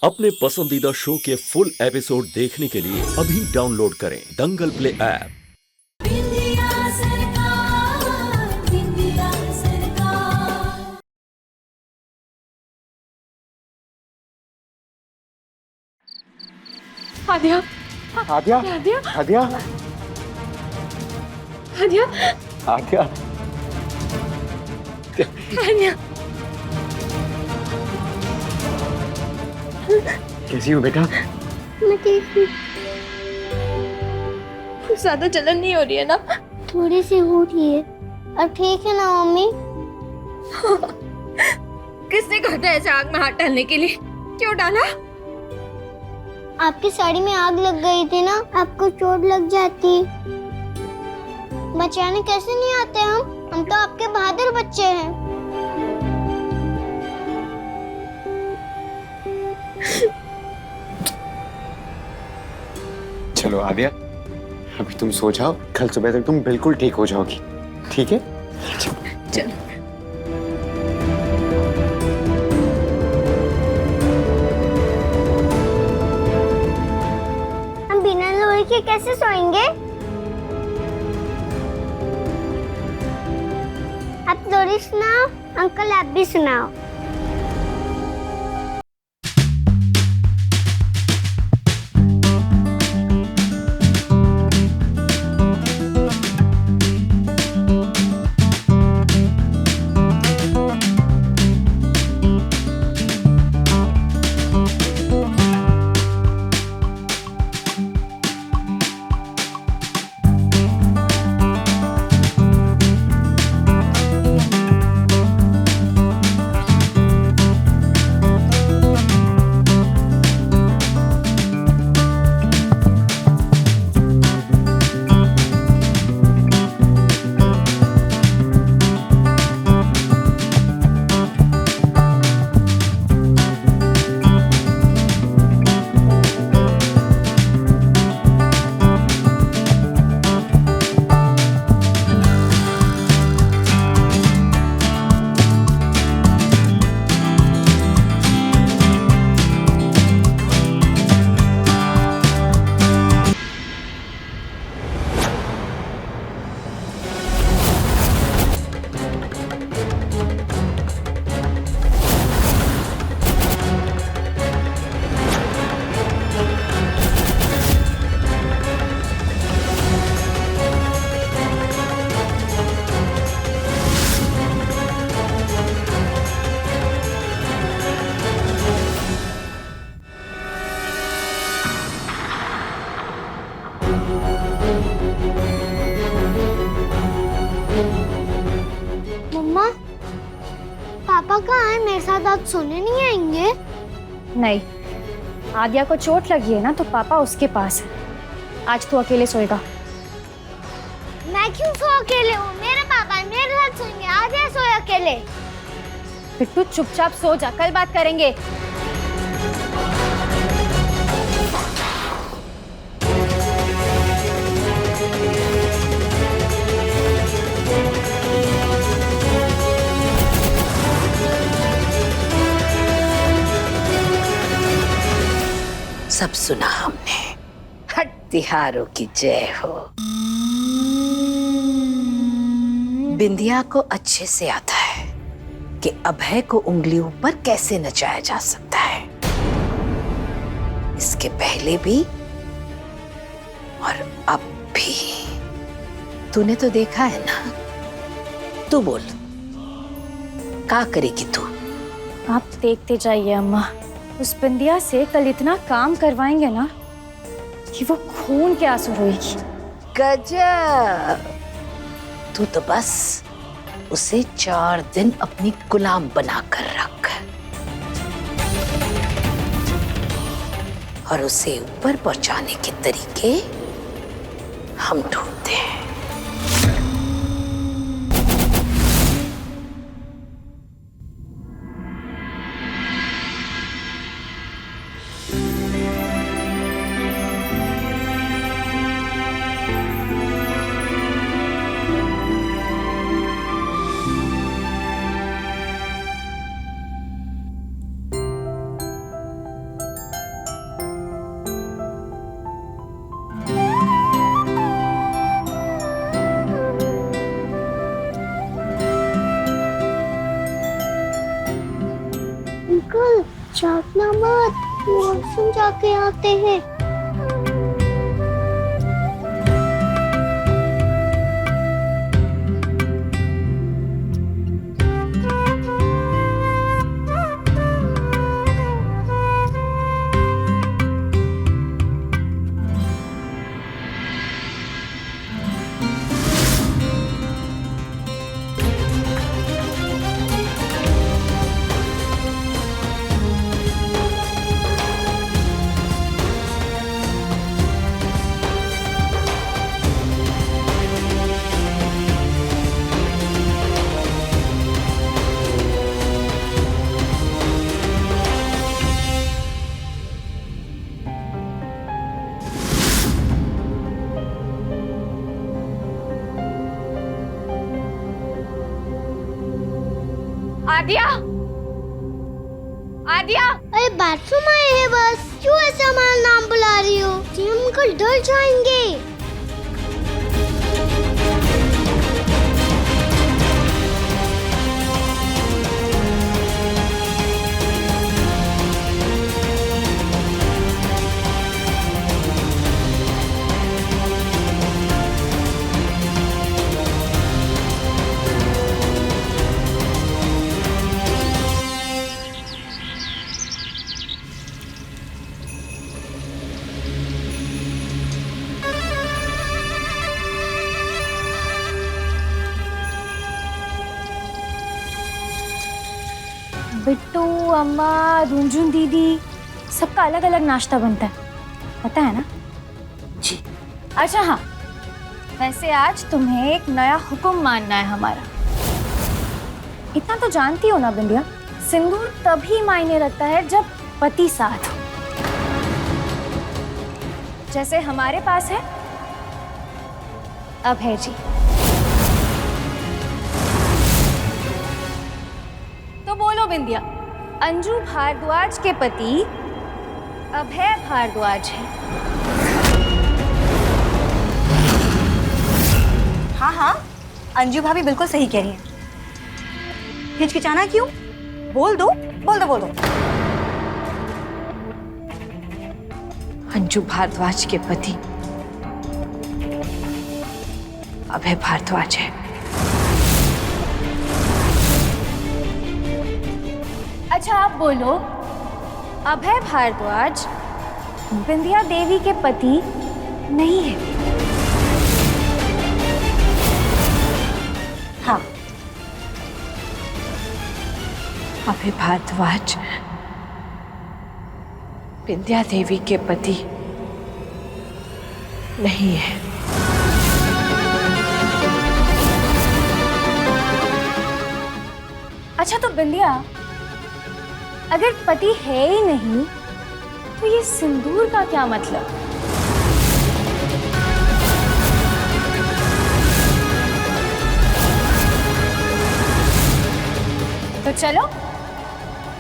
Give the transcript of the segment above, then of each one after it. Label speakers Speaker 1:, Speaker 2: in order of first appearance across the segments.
Speaker 1: अपने पसंदीदा शो के फुल एपिसोड देखने के लिए अभी डाउनलोड करें दंगल प्ले ऐप।
Speaker 2: आद्या
Speaker 3: आद्या
Speaker 2: आद्या
Speaker 3: आद्या
Speaker 2: आद्या
Speaker 3: आद्या
Speaker 2: आद्या
Speaker 3: कैसी हो बेटा?
Speaker 4: मैं ठीक हूँ।
Speaker 2: ज्यादा जलन नहीं हो रही है ना?
Speaker 4: थोड़ी सी हो रही है। अब ठीक है ना मम्मी?
Speaker 2: किसने कहा था ऐसे आग में हाथ डालने के लिए? क्यों डाला?
Speaker 4: आपकी साड़ी में आग लग गई थी ना, आपको चोट लग जाती। बचाने कैसे नहीं आते हम तो आपके बहादुर बच्चे हैं।
Speaker 3: चलो आद्या, अभी तुम सो जाओ, कल सुबह तक तुम बिल्कुल ठीक हो जाओगी, ठीक है?
Speaker 2: चलो।
Speaker 4: हम बिना लोहे के कैसे सोएंगे? आप लोरी सुनाओ, अंकल आप भी सुनाओ। मम्मा, पापा कहाँ है? मेरे साथ आज सोने नहीं आएंगे?
Speaker 5: नहीं, आद्या को चोट लगी है ना, तो पापा उसके पास है। आज तू अकेले सोएगा।
Speaker 4: मैं क्यों सो अकेले हूँ? मेरे पापा है, मेरे साथ सोएंगे। आज है सोए अकेले।
Speaker 5: फिर तू चुपचाप सो जा, कल बात करेंगे।
Speaker 6: सब सुना हमने। हट तिहारों की जय हो। बिंदिया को अच्छे से आता है कि अभय को उंगलियों पर कैसे नचाया जा सकता है। इसके पहले भी और अब भी। तूने तो देखा है ना। तू बोल, क्या करेगी तू?
Speaker 5: आप देखते जाइए अम्मा, उस बिंदिया से कल इतना काम करवाएंगे ना कि वो खून के आंसू रोएगी।
Speaker 6: गजब! तू तो बस उसे 4 दिन अपनी गुलाम बनाकर रख और उसे ऊपर पहुंचाने के तरीके हम ढूंढते हैं।
Speaker 4: रोना मत, वॉशरूम जाके आते हैं।
Speaker 2: आदिया, आदिया,
Speaker 4: अरे बाथरूम आए हैं बस, क्यों ऐसे हमारा नाम बुला रही हो? जी अंकल डर जाएंगे।
Speaker 5: बिट्टू, अम्मा, रुंझुन दीदी, सबका अलग अलग नाश्ता बनता है, पता है ना? जी। अच्छा हाँ, वैसे आज तुम्हें एक नया हुक्म मानना है हमारा। इतना तो जानती हो ना बिंदिया, सिंदूर तभी मायने रखता है जब पति साथ हो। जैसे हमारे पास है अभय जी। तो बोलो बिंदिया, अंजू भारद्वाज के पति अभय भारद्वाज है।
Speaker 7: हाँ हाँ, अंजू भाभी बिल्कुल सही कह रही हैं। हिचकिचाना क्यों? बोल दो, बोल दो, बोल दो। अंजू भारद्वाज के पति अभय भारद्वाज है।
Speaker 5: अच्छा आप बोलो, अभय भारद्वाज बिंदिया देवी के पति नहीं है?
Speaker 7: हाँ, अभय भारद्वाज विंध्या देवी के पति नहीं है।
Speaker 5: अच्छा तो बिंदिया, अगर पति है ही नहीं तो ये सिंदूर का क्या मतलब? तो चलो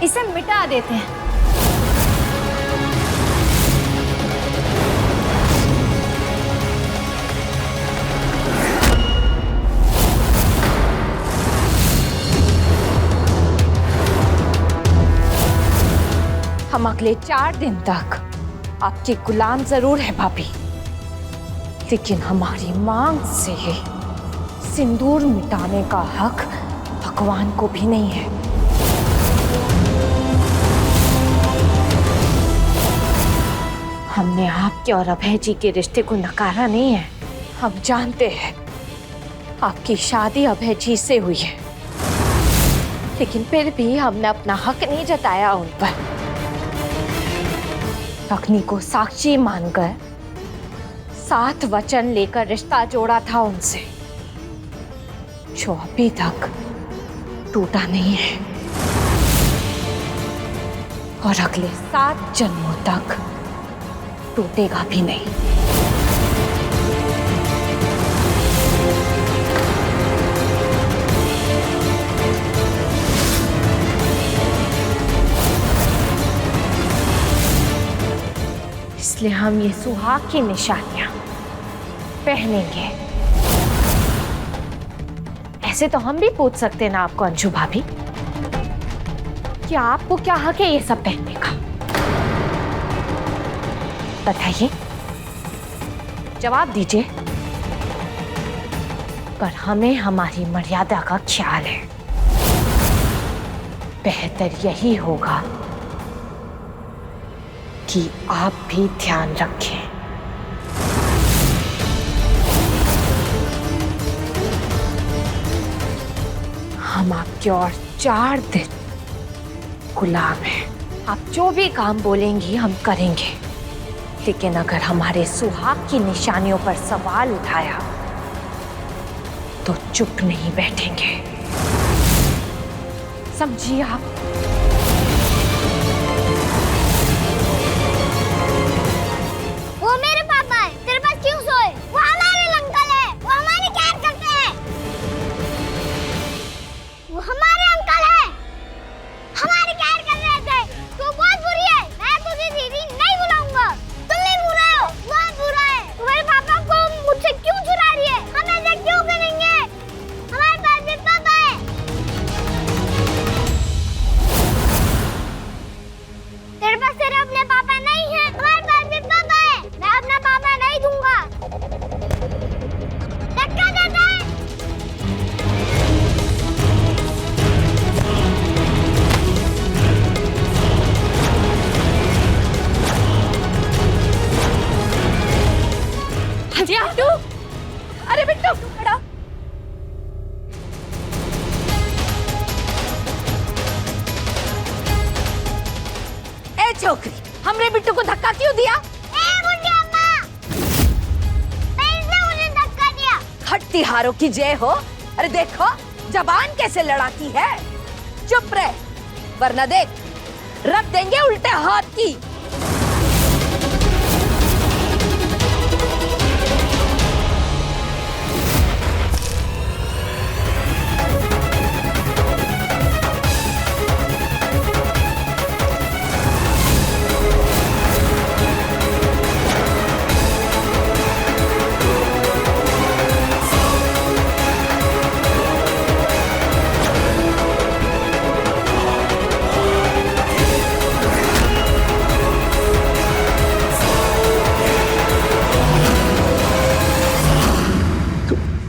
Speaker 5: इसे मिटा देते हैं।
Speaker 6: हम अगले 4 दिन तक आपके गुलाम जरूर है भाभी, लेकिन हमारी मांग से सिंदूर मिटाने का हक भगवान को भी नहीं है। हमने आपके और अभय जी के रिश्ते को नकारा नहीं है। हम जानते हैं आपकी शादी अभय जी से हुई है, लेकिन फिर भी हमने अपना हक नहीं जताया उन पर। अग्नि को साक्षी मानकर 7 वचन लेकर रिश्ता जोड़ा था उनसे, जो अभी तक टूटा नहीं है और अगले 7 जन्मों तक टूटेगा भी नहीं। इसलिए हम ये सुहाग की निशानियां पहनेंगे। ऐसे तो हम भी पूछ सकते हैं ना आपको अंजू भाभी कि आपको क्या हक है ये सब पहनने का? बताइए, जवाब दीजिए। पर हमें हमारी मर्यादा का ख्याल है। बेहतर यही होगा कि आप भी ध्यान रखें। हम आपके और 4 दिन गुलाम हैं। आप जो भी काम बोलेंगी हम करेंगे, लेकिन अगर हमारे सुहाग की निशानियों पर सवाल उठाया तो चुप नहीं बैठेंगे, समझिए आप?
Speaker 4: वो मेरे पापा है, तेरे पास क्यों सोए? वो हमारे अंकल है, वो हमारी केयर करते हैं। वो हमारे अंकल है, हमारी केयर कर रहे थे। तू बहुत बुरी है, मैं तुझे दीदी नहीं बुलाऊंगा। तुम भी बुरा हो, बहुत बुरा है। तुम्हारे पापा को मुझसे क्यों चुरा रही है? हम ऐसा क्यों करेंगे? हमारे पास भी पापा है। तेरे पास तेरे अपने पापा नहीं है, हमारे पास भी पापा है। मैं अपना पापा नहीं दूंगा। धक्का देता है।
Speaker 6: बिट्टू, अरे बिट्टू खड़ा। ए छोकरी, हमने बिट्टू को धक्का क्यों दिया?
Speaker 4: ए बुढ़ी अम्मा, इसने मुझे धक्का दिया।
Speaker 6: खट्टी हारों की जय हो। अरे देखो जबान कैसे लड़ाती है। चुप रह, वरना देख रख देंगे उल्टे हाथ की।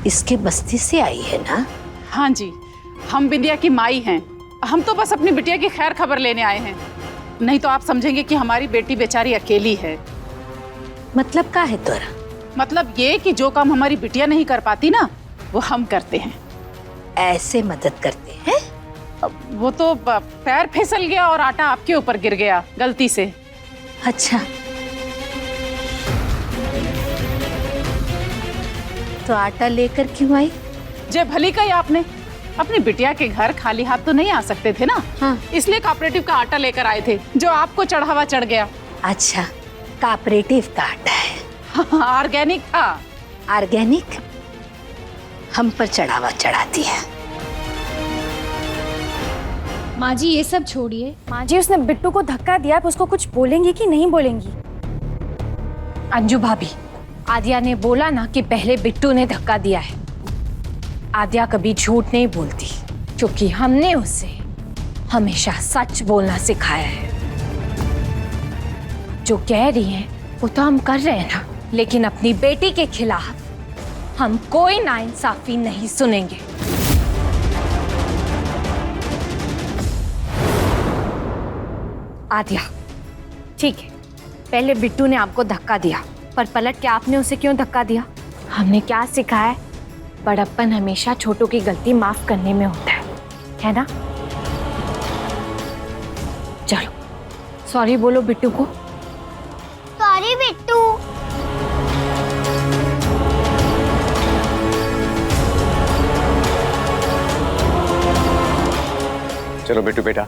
Speaker 6: इसके बस्ती से आई है ना?
Speaker 8: हाँ जी, हम बिंदिया की माई हैं। हम तो बस अपनी बिटिया की खैर खबर लेने आए हैं। नहीं तो आप समझेंगे कि हमारी बेटी बेचारी अकेली है।
Speaker 6: मतलब क्या है तोरा?
Speaker 8: मतलब ये कि जो काम हमारी बिटिया नहीं कर पाती ना, वो हम करते हैं।
Speaker 6: ऐसे मदद करते हैं?
Speaker 8: वो तो पैर फिसल गया और आटा आपके ऊपर गिर गया गलती से।
Speaker 6: अच्छा, तो आटा लेकर क्यों आई?
Speaker 8: जे भली कही आपने, अपनी बिटिया के घर खाली हाथ तो नहीं आ सकते थे ना।
Speaker 6: हाँ।
Speaker 8: इसलिए कोऑपरेटिव का आटा लेकर आए थे, जो आपको चढ़ावा चढ़ गया।
Speaker 6: अच्छा, कोऑपरेटिव का आटा है?
Speaker 8: ऑर्गेनिक था।
Speaker 6: ऑर्गेनिक हम पर चढ़ावा चढ़ाती है।
Speaker 5: माँ जी ये सब छोड़िए। माँ जी उसने बिट्टू को धक्का दिया, आप उसको कुछ बोलेंगी कि नहीं बोलेंगी?
Speaker 6: अंजू भाभी, आद्या ने बोला ना कि पहले बिट्टू ने धक्का दिया है। आद्या कभी झूठ नहीं बोलती, क्योंकि हमने उसे हमेशा सच बोलना सिखाया है। जो कह रही हैं वो तो हम कर रहे हैं ना, लेकिन अपनी बेटी के खिलाफ हम कोई नाइंसाफी नहीं सुनेंगे। आद्या, ठीक है, पहले बिट्टू ने आपको धक्का दिया, पर पलट के आपने उसे क्यों धक्का दिया? हमने क्या सिखाया है? बड़प्पन हमेशा छोटों की गलती माफ करने में होता है ना? चलो सॉरी बोलो बिट्टू को।
Speaker 4: सॉरी बिट्टू।
Speaker 3: चलो बिट्टू बेटा,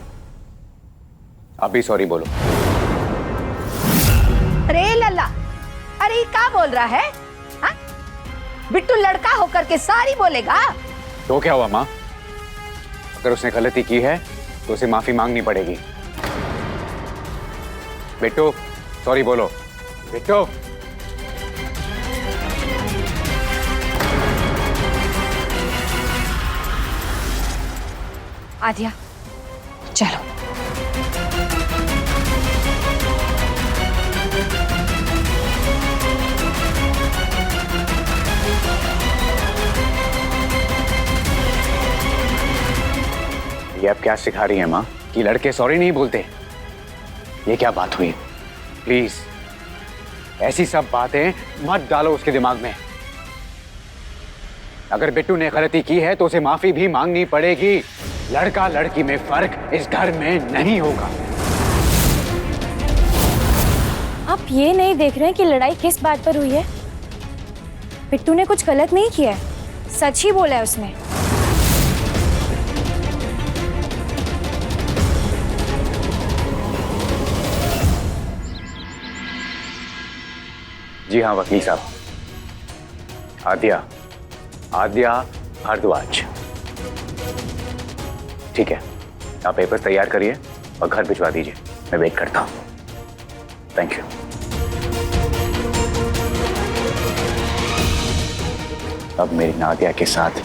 Speaker 3: आप भी सॉरी बोलो।
Speaker 6: अरे लल्ला, अरे ये क्या बोल रहा है? हा? बिट्टू लड़का होकर के सारी बोलेगा?
Speaker 3: तो क्या हुआ माँ? अगर उसने गलती की है तो उसे माफी मांगनी पड़ेगी। बिट्टू सॉरी बोलो। बिट्टू,
Speaker 6: आद्या चलो।
Speaker 3: ये आप क्या सिखा रही हैं माँ कि लड़के सॉरी नहीं बोलते? ये क्या बात हुई? प्लीज ऐसी सब बातें मत डालो उसके दिमाग में। अगर बिट्टू ने गलती की है तो उसे माफी भी मांगनी पड़ेगी। लड़का लड़की में फर्क इस घर में नहीं होगा।
Speaker 5: आप ये नहीं देख रहे हैं कि लड़ाई किस बात पर हुई है? बिट्टू ने कुछ गलत नहीं किया है, सच ही बोला है उसने।
Speaker 3: जी हाँ वकील साहब, आद्या भारद्वाज। ठीक है, आप पेपर्स तैयार करिए और घर भिजवा दीजिए, मैं वेट करता हूँ। Thank you. अब मेरी नादिया के साथ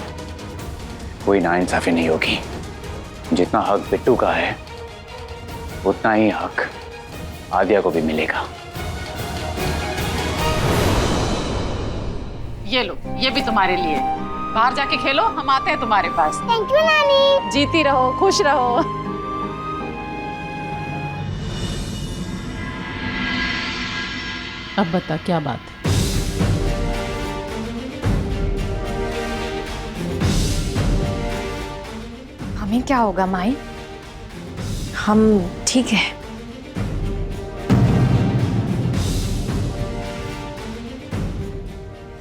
Speaker 3: कोई नाइंसाफी नहीं होगी। जितना हक बिट्टू का है उतना ही हक आद्या को भी मिलेगा।
Speaker 8: ये लो, ये भी तुम्हारे लिए। बाहर जाके खेलो, हम आते हैं तुम्हारे पास।
Speaker 4: थैंक यू नानी।
Speaker 8: जीती रहो, खुश रहो। अब बता क्या बात है?
Speaker 6: हमें क्या होगा माई, हम ठीक है।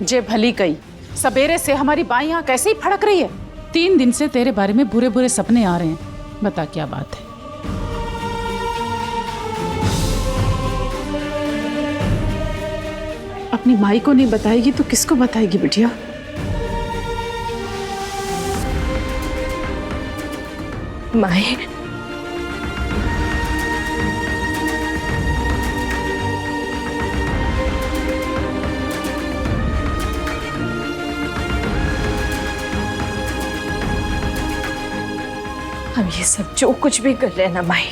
Speaker 8: जे भली कही, सवेरे से हमारी बाईं आंख कैसे ही फड़क रही है। 3 दिन से तेरे बारे में बुरे बुरे सपने आ रहे हैं। बता क्या बात है? अपनी माई को नहीं बताएगी तो किसको बताएगी बिटिया?
Speaker 6: माई, हम ये सब जो कुछ भी कर रहे हैं ना माई,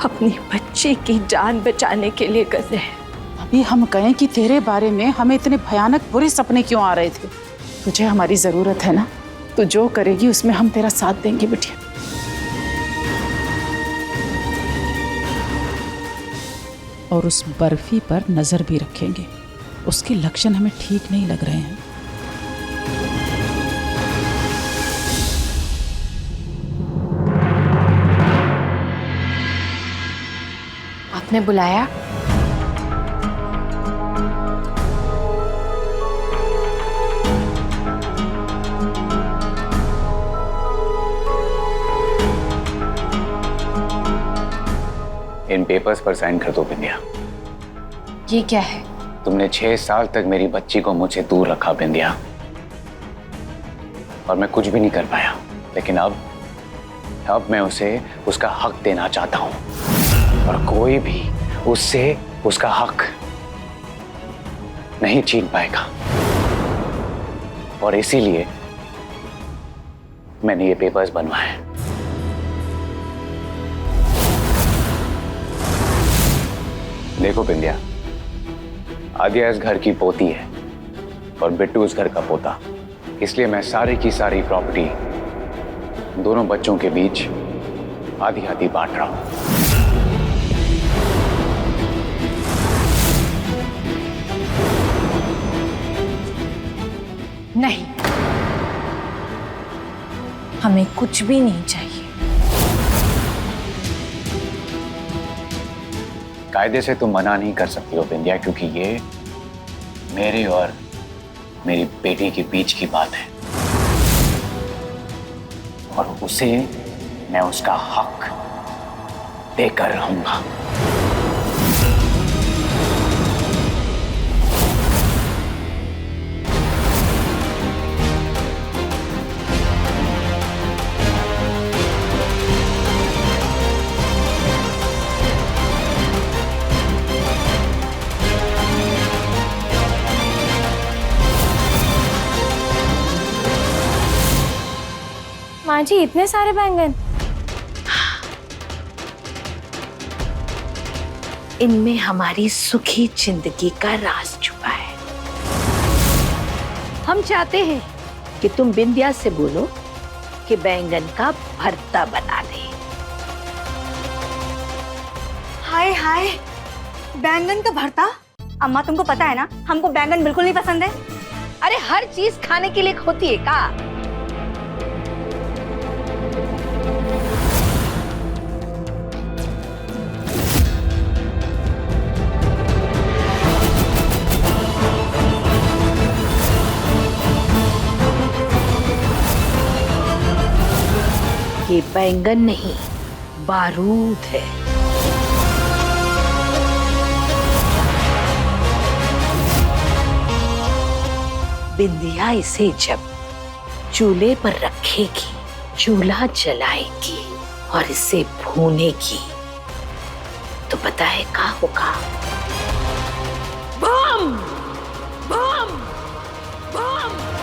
Speaker 6: अपनी बच्ची की जान बचाने के लिए कर रहे हैं।
Speaker 8: अभी हम कहें कि तेरे बारे में हमें इतने भयानक बुरे सपने क्यों आ रहे थे? तुझे हमारी जरूरत है ना, तो जो करेगी उसमें हम तेरा साथ देंगे बिटिया। और उस बर्फी पर नजर भी रखेंगे, उसके लक्षण हमें ठीक नहीं लग रहे हैं।
Speaker 6: आपने बुलाया?
Speaker 3: इन पेपर्स पर साइन कर दो बिंदिया।
Speaker 6: ये क्या है?
Speaker 3: तुमने 6 साल तक मेरी बच्ची को मुझसे दूर रखा बिंदिया, और मैं कुछ भी नहीं कर पाया। लेकिन अब मैं उसे उसका हक देना चाहता हूं, और कोई भी उससे उसका हक नहीं छीन पाएगा। और इसीलिए मैंने ये पेपर्स बनवाए। देखो बिंदिया, आद्या इस घर की पोती है और बिट्टू इस घर का पोता। इसलिए मैं सारी की सारी प्रॉपर्टी दोनों बच्चों के बीच आधी आधी बांट रहा हूं।
Speaker 6: नहीं, हमें कुछ भी नहीं चाहिए।
Speaker 3: कायदे से तुम मना नहीं कर सकती हो बिंदिया, क्योंकि ये मेरे और मेरी बेटी के बीच की बात है, और उसे मैं उसका हक देकर रहूंगा।
Speaker 5: माँ जी, इतने सारे बैंगन?
Speaker 6: इनमें हमारी सुखी जिंदगी का राज छुपा है। हम चाहते हैं कि तुम बिंदिया से बोलो
Speaker 9: कि बैंगन का भरता बना दे।
Speaker 7: हाय हाय, बैंगन का भरता। अम्मा तुमको पता है ना, हमको बैंगन बिल्कुल नहीं पसंद है।
Speaker 9: अरे हर चीज खाने के लिए होती है का? ये बैंगन नहीं, बारूद है। बिंदिया इसे जब चूल्हे पर रखेगी, चूल्हा जलाएगी और इसे भूनेगी, तो पता है क्या होगा? बम बम बम।